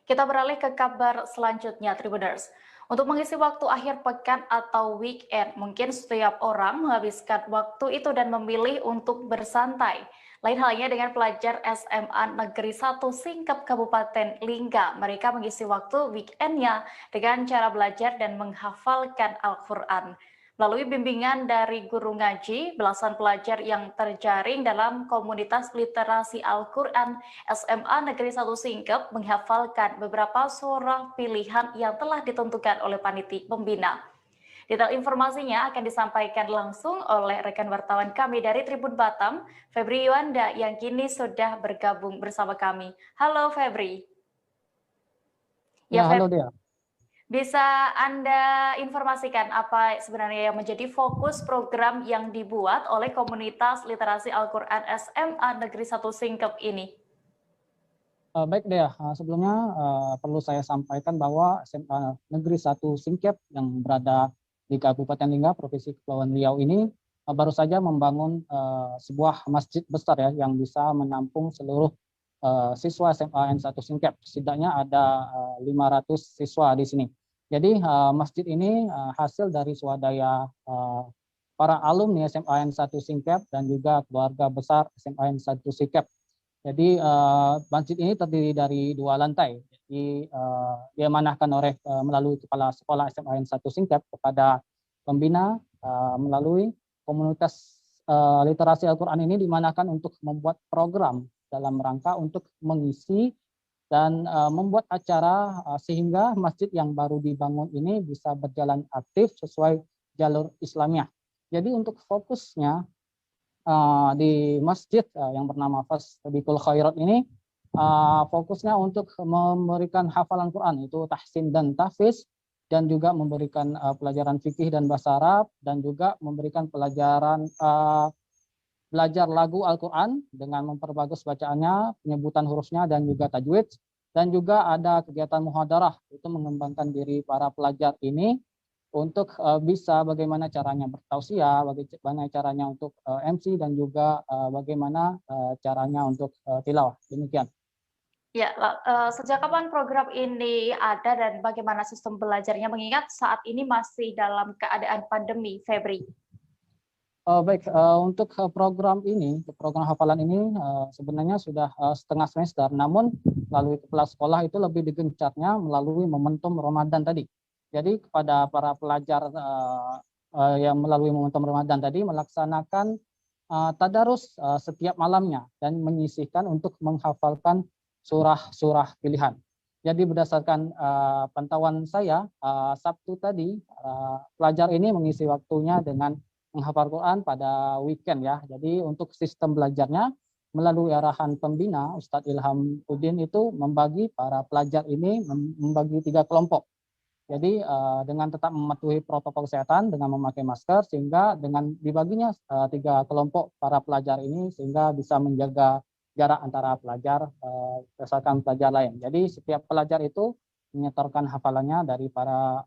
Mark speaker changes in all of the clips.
Speaker 1: Kita beralih ke kabar selanjutnya, Tribuners. Untuk mengisi waktu akhir pekan atau weekend, mungkin setiap orang menghabiskan waktu itu dan memilih untuk bersantai. Lain halnya dengan pelajar SMA Negeri 1 Singkep Kabupaten Lingga. Mereka mengisi waktu weekendnya dengan cara belajar dan menghafalkan Al-Quran. Melalui bimbingan dari guru ngaji, belasan pelajar yang terjaring dalam komunitas literasi Al-Quran SMA Negeri 1 Singkep menghafalkan beberapa surah pilihan yang telah ditentukan oleh panitia pembina. Detail informasinya akan disampaikan langsung oleh rekan wartawan kami dari Tribun Batam, Febri Yuanda, yang kini sudah bergabung bersama kami. Halo Febri.
Speaker 2: Ya, halo Dea.
Speaker 1: Bisa Anda informasikan apa sebenarnya yang menjadi fokus program yang dibuat oleh komunitas literasi Al-Quran SMA Negeri 1 Singkep ini?
Speaker 2: Baik Dea, sebelumnya perlu saya sampaikan bahwa SMA Negeri 1 Singkep yang berada di Kabupaten Lingga, Provinsi Kepulauan Riau ini baru saja membangun sebuah masjid besar ya yang bisa menampung seluruh siswa SMA N1 Singkep. Setidaknya ada 500 siswa di sini. Jadi masjid ini hasil dari swadaya para alumni SMA N1 Singkep dan juga keluarga besar SMA N1 Singkep. Jadi masjid ini terdiri dari 2 lantai. Jadi diamanahkan melalui Kepala Sekolah SMA N1 Singkep kepada pembina melalui komunitas literasi Al-Quran ini dimanahkan untuk membuat program dalam rangka untuk mengisi dan membuat acara sehingga masjid yang baru dibangun ini bisa berjalan aktif sesuai jalur Islamiyah. Jadi untuk fokusnya di masjid yang bernama Fastabiqul Khairat ini fokusnya untuk memberikan hafalan Quran, itu tahsin dan tahfiz, dan juga memberikan pelajaran fikih dan bahasa Arab, dan juga memberikan pelajaran belajar lagu Al-Quran dengan memperbagus bacaannya, penyebutan hurufnya, dan juga tajwid. Dan juga ada kegiatan muhadarah, itu mengembangkan diri para pelajar ini untuk bisa bagaimana caranya bertausiah, bagaimana caranya untuk MC, dan juga bagaimana caranya untuk tilawah. Demikian.
Speaker 1: Ya, sejak kapan program ini ada dan bagaimana sistem belajarnya mengingat saat ini masih dalam keadaan pandemi, Febri?
Speaker 2: Baik, untuk program hafalan ini sebenarnya sudah setengah semester, namun melalui kepala sekolah itu lebih digencarnya melalui momentum Ramadan tadi. Jadi kepada para pelajar yang melalui momentum Ramadan tadi melaksanakan tadarus setiap malamnya dan menyisihkan untuk menghafalkan surah-surah pilihan. Jadi berdasarkan pantauan saya, Sabtu tadi pelajar ini mengisi waktunya dengan menghafal Quran pada weekend ya. Jadi untuk sistem belajarnya melalui arahan pembina Ustadz Ilham Udin itu membagi para pelajar ini membagi 3 kelompok. Jadi dengan tetap mematuhi protokol kesehatan dengan memakai masker sehingga dengan dibaginya 3 kelompok para pelajar ini sehingga bisa menjaga jarak antara pelajar berdasarkan pelajar lain. Jadi setiap pelajar itu menyetorkan hafalannya dari para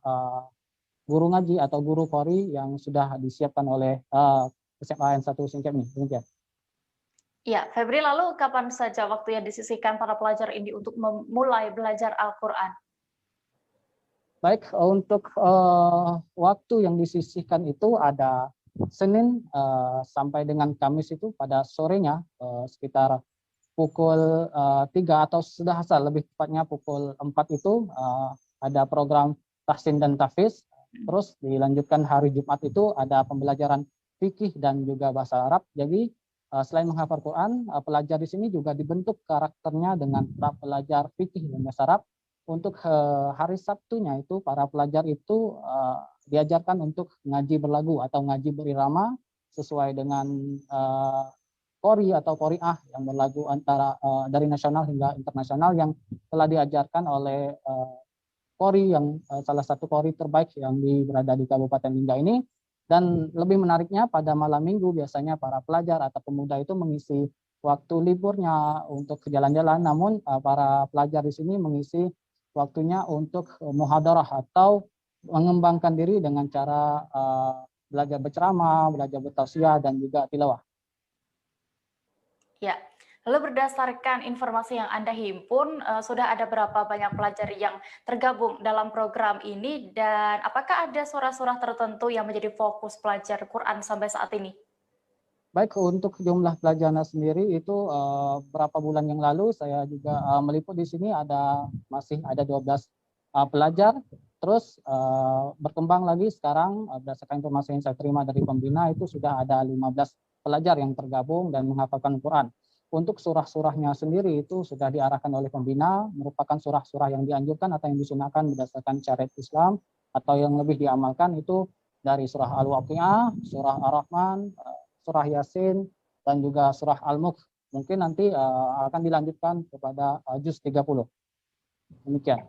Speaker 2: guru ngaji atau guru Qori yang sudah disiapkan oleh SMA N1 Singkep ini. Demikian.
Speaker 1: Ya, Febri, lalu kapan saja waktu yang disisihkan para pelajar ini untuk memulai belajar Al-Quran?
Speaker 2: Baik, untuk waktu yang disisihkan itu ada Senin sampai dengan Kamis itu pada sorenya sekitar pukul 3 atau sudah asal lebih tepatnya pukul 4 itu ada program tahsin dan tahfiz. Terus dilanjutkan hari Jumat itu ada pembelajaran fikih dan juga bahasa Arab. Jadi selain menghafal Quran, pelajar di sini juga dibentuk karakternya dengan belajar fikih dan bahasa Arab. Untuk hari Sabtunya itu para pelajar itu diajarkan untuk ngaji berlagu atau ngaji berirama sesuai dengan Qori atau Qoriah yang berlagu antara dari nasional hingga internasional yang telah diajarkan oleh Qori yang salah satu Qori terbaik yang berada di Kabupaten Lingga ini. Dan lebih menariknya pada malam minggu biasanya para pelajar atau pemuda itu mengisi waktu liburnya untuk jalan-jalan, namun para pelajar di sini mengisi waktunya untuk muhadarah atau mengembangkan diri dengan cara belajar berceramah, belajar bertausiah, dan juga tilawah.
Speaker 1: Ya, Lalu berdasarkan informasi yang Anda himpun, sudah ada berapa banyak pelajar yang tergabung dalam program ini dan apakah ada surah-surah tertentu yang menjadi fokus pelajar Quran sampai saat ini?
Speaker 2: Baik, untuk jumlah pelajarnya sendiri itu berapa bulan yang lalu saya juga meliput di sini masih ada 12 pelajar. Terus berkembang lagi sekarang berdasarkan informasi yang saya terima dari pembina itu sudah ada 15 pelajar yang tergabung dan menghafalkan Quran. Untuk surah-surahnya sendiri itu sudah diarahkan oleh pembina, merupakan surah-surah yang dianjurkan atau yang disunahkan berdasarkan syariat Islam atau yang lebih diamalkan itu dari surah Al-Waqi'ah, surah Ar-Rahman, surah Yasin, dan juga surah Al-Mulk. Mungkin nanti akan dilanjutkan kepada juz 30. Demikian.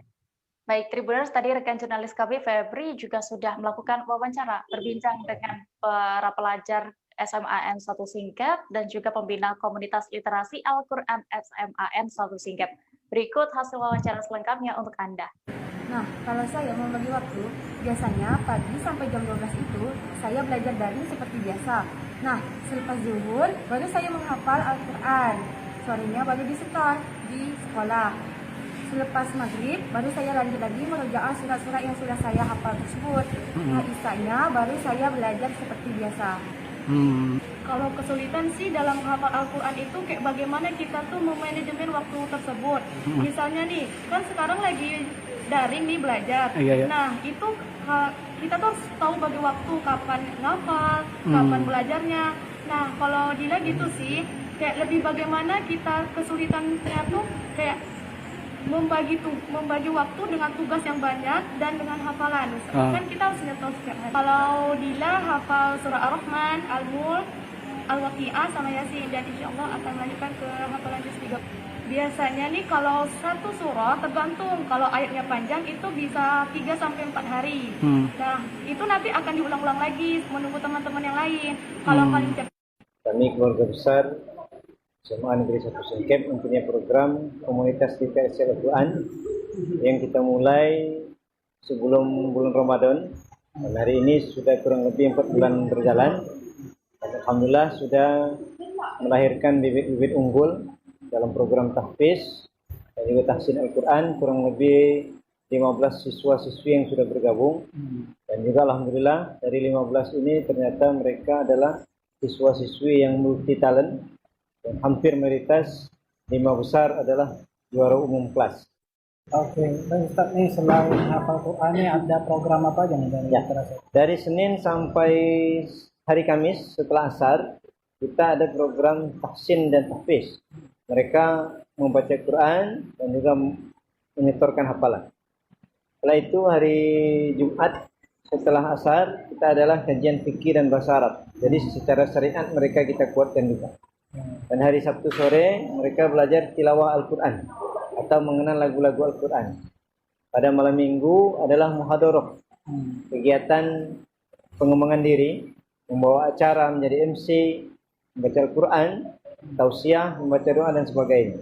Speaker 1: Baik, Tribuners, tadi rekan jurnalis kami Febri juga sudah melakukan wawancara berbincang dengan para pelajar SMAN 1 Singkep dan juga pembina komunitas literasi Al-Quran SMAN 1 Singkep. Berikut hasil wawancara selengkapnya untuk Anda.
Speaker 3: Nah, kalau saya membagi waktu, biasanya pagi sampai jam 12 itu saya belajar daring seperti biasa. Nah, selepas zuhur baru saya menghafal Al-Quran. Sorenya baru disetor di sekolah. Selepas maghrib baru saya lanjut lagi merojaah surat-surat yang sudah saya hafal tersebut. Nah, isanya baru saya belajar seperti biasa.
Speaker 4: Kalau kesulitan sih dalam menghafal Al-Quran itu kayak bagaimana kita tuh memanajemen waktu tersebut. Misalnya nih, kan sekarang lagi daring nih belajar.
Speaker 5: Iya.
Speaker 4: Nah, itu kita tuh harus tahu bagi waktu kapan ngafal, kapan belajarnya. Nah, kalau Dila gitu sih, kayak lebih bagaimana kita kesulitannya tuh kayak membagi waktu dengan tugas yang banyak dan dengan hafalan. Kan kita harus nyetor setiap hari. Kalau Dila hafal surah Ar-Rahman, Al-Mulk, Al-Waqi'ah sama Yasin, dan insya Allah akan melanjutkan ke hafalan juz 3. Biasanya nih kalau satu surah tergantung, kalau ayatnya panjang itu bisa 3 sampai 4 hari. Nah, itu nanti akan diulang-ulang lagi menunggu teman-teman yang lain. Kalau paling cepat.
Speaker 6: Kami keluarga besar SMA Negeri 1 Singkep mempunyai program komunitas literasi Al-Quran yang kita mulai sebelum bulan Ramadan. Dan hari ini sudah kurang lebih 4 bulan berjalan. Alhamdulillah sudah melahirkan bibit-bibit unggul dalam program tahfiz dan juga tahsin Al-Quran, kurang lebih 15 siswa-siswi yang sudah bergabung. Dan juga Alhamdulillah dari 15 ini ternyata mereka adalah siswa-siswi yang multi talent dan hampir mayoritas 5 besar adalah juara umum kelas.
Speaker 5: Oke, baik Ustaz, nih selain hafal Quran nih ada program apa aja nih dari literasi?
Speaker 6: Dari Senin sampai hari Kamis setelah asar kita ada program tahsin dan tahfiz. Mereka membaca Quran dan juga menyetorkan hafalan. Setelah itu hari Jumat setelah asar kita adalah kajian fikih dan bahasa Arab. Jadi secara syariat mereka kita kuatkan juga. Dan hari Sabtu sore mereka belajar tilawah Al-Quran atau mengenal lagu-lagu Al-Quran. Pada malam minggu adalah muhadharah, kegiatan pengembangan diri, membawa acara menjadi MC, membaca Al-Quran, tausiah, membaca doa dan sebagainya.